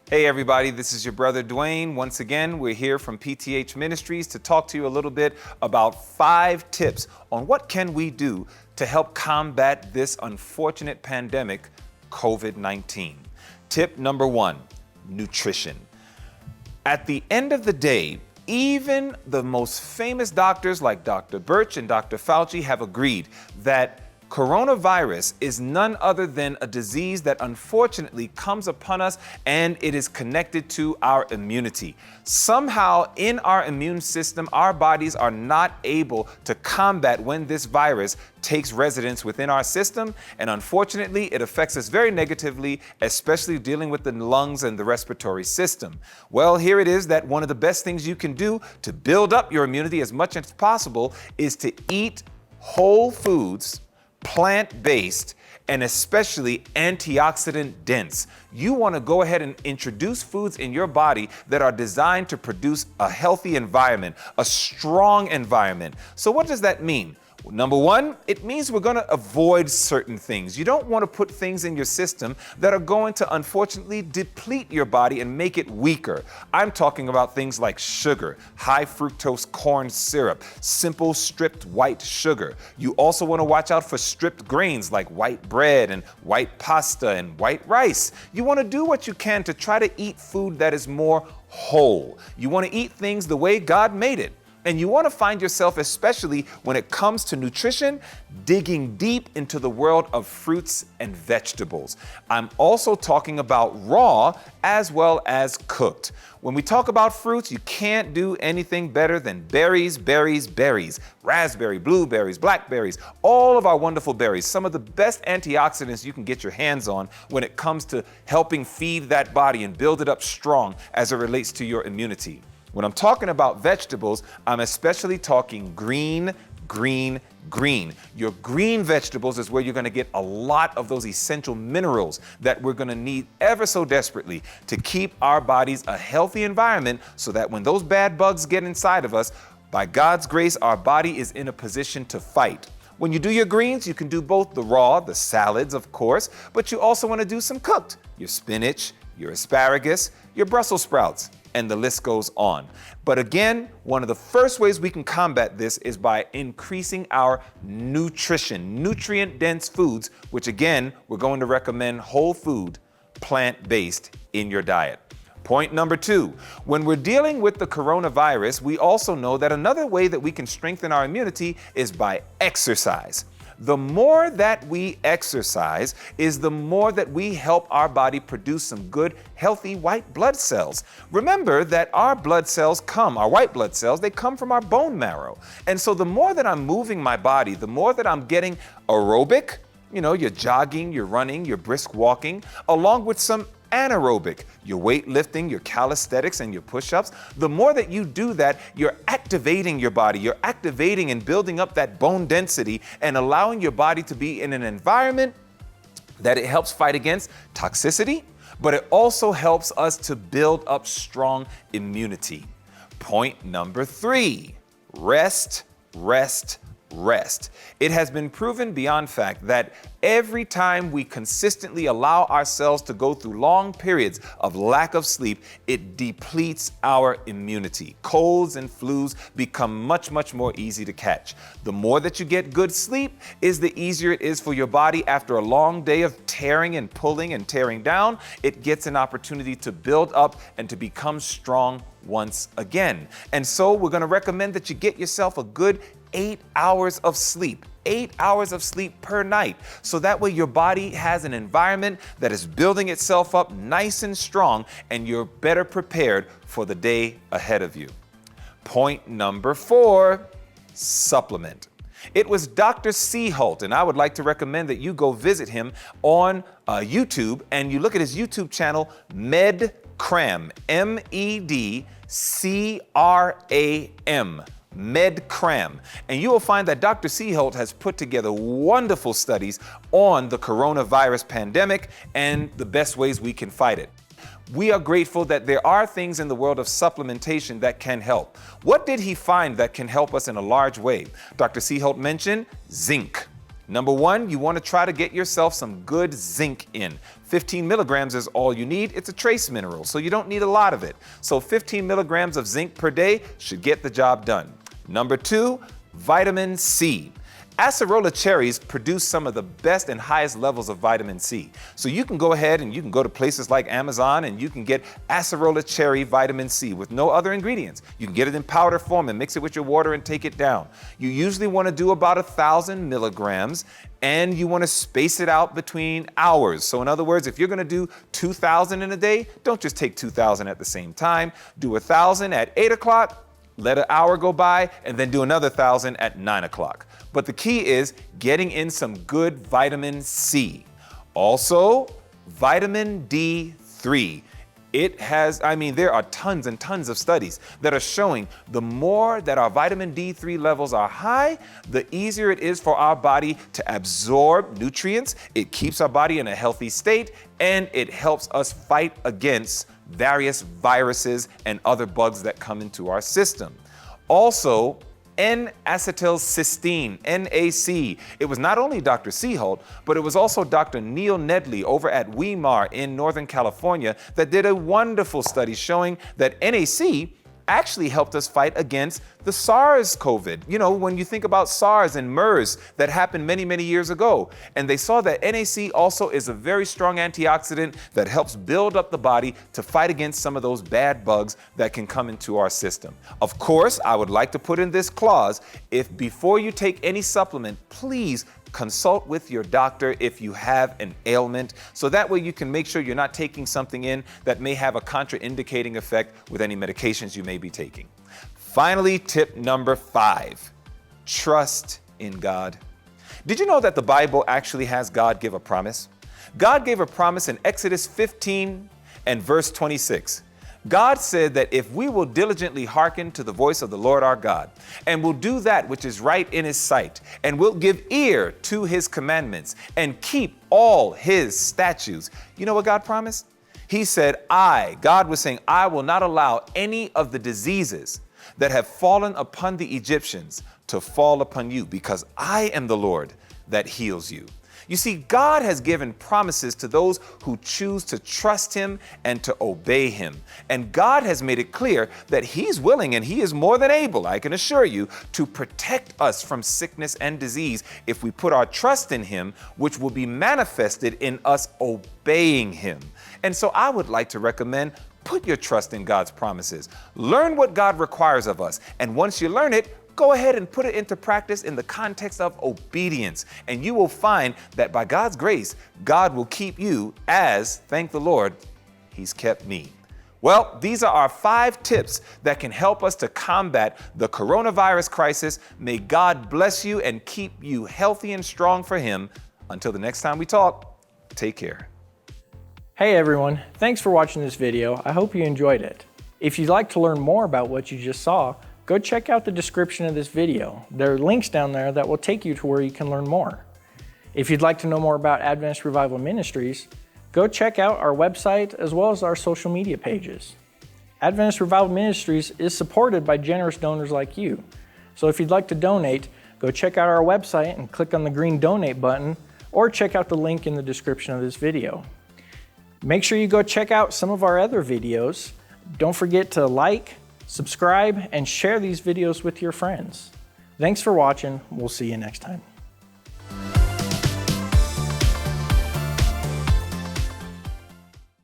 Hey everybody, this is your brother Dwayne. Once again, we're here from PTH Ministries to talk to you a little bit about 5 tips on what can we do to help combat this unfortunate pandemic, COVID-19. Tip number 1, nutrition. At the end of the day, even the most famous doctors like Dr. Birch and Dr. Fauci have agreed that coronavirus is none other than a disease that unfortunately comes upon us, and it is connected to our immunity. Somehow in our immune system, our bodies are not able to combat when this virus takes residence within our system, and unfortunately it affects us very negatively, especially dealing with the lungs and the respiratory system. Well, here it is that one of the best things you can do to build up your immunity as much as possible is to eat whole foods, plant-based, and especially antioxidant dense. You want to go ahead and introduce foods in your body that are designed to produce a healthy environment, a strong environment. So what does that mean? Well, number 1, it means we're going to avoid certain things. You don't want to put things in your system that are going to unfortunately deplete your body and make it weaker. I'm talking about things like sugar, high fructose corn syrup, simple stripped white sugar. You also want to watch out for stripped grains like white bread and white pasta and white rice. You want to do what you can to try to eat food that is more whole. You want to eat things the way God made it. And you want to find yourself, especially when it comes to nutrition, digging deep into the world of fruits and vegetables. I'm also talking about raw as well as cooked. When we talk about fruits, you can't do anything better than berries, berries, berries, raspberry, blueberries, blackberries, all of our wonderful berries, some of the best antioxidants you can get your hands on when it comes to helping feed that body and build it up strong as it relates to your immunity. When I'm talking about vegetables, I'm especially talking green. Your green vegetables is where you're going to get a lot of those essential minerals that we're going to need ever so desperately to keep our bodies a healthy environment so that when those bad bugs get inside of us, by God's grace, our body is in a position to fight. When you do your greens, you can do both the raw, the salads, of course, but you also want to do some cooked, your spinach, your asparagus, your Brussels sprouts, and the list goes on. But again, one of the first ways we can combat this is by increasing our nutrition, nutrient-dense foods, which again, we're going to recommend whole food, plant-based in your diet. Point number 2, when we're dealing with the coronavirus, we also know that another way that we can strengthen our immunity is by exercise. The more that we exercise is the more that we help our body produce some good, healthy white blood cells. Remember that our blood cells our white blood cells, they come from our bone marrow. And so the more that I'm moving my body, the more that I'm getting aerobic, you're jogging, you're running, you're brisk walking, along with some anaerobic, your weightlifting, your calisthenics, and your push-ups. The more that you do that, you're activating your body. You're activating and building up that bone density and allowing your body to be in an environment that it helps fight against toxicity, but it also helps us to build up strong immunity. Point number 3, rest. It has been proven beyond fact that every time we consistently allow ourselves to go through long periods of lack of sleep, it depletes our immunity. Colds and flus become much more easy to catch. The more that you get good sleep is the easier it is for your body after a long day of tearing and pulling and tearing down. It gets an opportunity to build up and to become strong once again. And so we're going to recommend that you get yourself a good 8 hours of sleep. 8 hours of sleep per night. So that way your body has an environment that is building itself up nice and strong, and you're better prepared for the day ahead of you. Point number 4, supplement. It was Dr. Seheult, and I would like to recommend that you go visit him on YouTube and you look at his YouTube channel, MedCram, M-E-D-C-R-A-M. MedCram. And you will find that Dr. Seheult has put together wonderful studies on the coronavirus pandemic and the best ways we can fight it. We are grateful that there are things in the world of supplementation that can help. What did he find that can help us in a large way? Dr. Seheult mentioned zinc, Number one, you want to try to get yourself some good zinc in. 15 milligrams is all you need. It's a trace mineral, so you don't need a lot of it. So 15 milligrams of zinc per day should get the job done. Number two, vitamin C. Acerola cherries produce some of the best and highest levels of vitamin C. So you can go ahead and you can go to places like Amazon and you can get acerola cherry vitamin C with no other ingredients. You can get it in powder form and mix it with your water and take it down. You usually want to do about 1,000 milligrams and you want to space it out between hours. So in other words, if you're going to do 2,000 in a day, don't just take 2,000 at the same time. Do 1,000 at 8 o'clock, let an hour go by, and then do another 1,000 at 9 o'clock. But the key is getting in some good vitamin C. Also, vitamin D3. There are tons and tons of studies that are showing the more that our vitamin D3 levels are high, the easier it is for our body to absorb nutrients. It keeps our body in a healthy state, and it helps us fight against various viruses and other bugs that come into our system. Also, N-acetylcysteine, NAC. It was not only Dr. Seheult, but it was also Dr. Neil Nedley over at Weimar in Northern California that did a wonderful study showing that NAC actually helped us fight against the SARS COVID. You know, when you think about SARS and MERS that happened many, many years ago. And they saw that NAC also is a very strong antioxidant that helps build up the body to fight against some of those bad bugs that can come into our system. Of course, I would like to put in this clause, if before you take any supplement, please consult with your doctor if you have an ailment, so that way you can make sure you're not taking something in that may have a contraindicating effect with any medications you may be taking. Finally, tip number 5, trust in God. Did you know that the Bible actually has God give a promise? God gave a promise in Exodus 15 and verse 26. God said that if we will diligently hearken to the voice of the Lord our God, and will do that which is right in his sight, and will give ear to his commandments, and keep all his statutes. You know what God promised? He said, God was saying, I will not allow any of the diseases that have fallen upon the Egyptians to fall upon you, because I am the Lord that heals you. You see, God has given promises to those who choose to trust him and to obey him. And God has made it clear that he's willing and he is more than able, I can assure you, to protect us from sickness and disease if we put our trust in him, which will be manifested in us obeying him. And so I would like to recommend, put your trust in God's promises. Learn what God requires of us. And once you learn it, go ahead and put it into practice in the context of obedience. And you will find that by God's grace, God will keep you as, thank the Lord, he's kept me. Well, these are our 5 tips that can help us to combat the coronavirus crisis. May God bless you and keep you healthy and strong for him. Until the next time we talk, take care. Hey everyone, thanks for watching this video. I hope you enjoyed it. If you'd like to learn more about what you just saw, go check out the description of this video. There are links down there that will take you to where you can learn more. If you'd like to know more about Adventist Revival Ministries, go check out our website as well as our social media pages. Adventist Revival Ministries is supported by generous donors like you. So if you'd like to donate, go check out our website and click on the green donate button, or check out the link in the description of this video. Make sure you go check out some of our other videos. Don't forget to like, subscribe, and share these videos with your friends. Thanks for watching. We'll see you next time.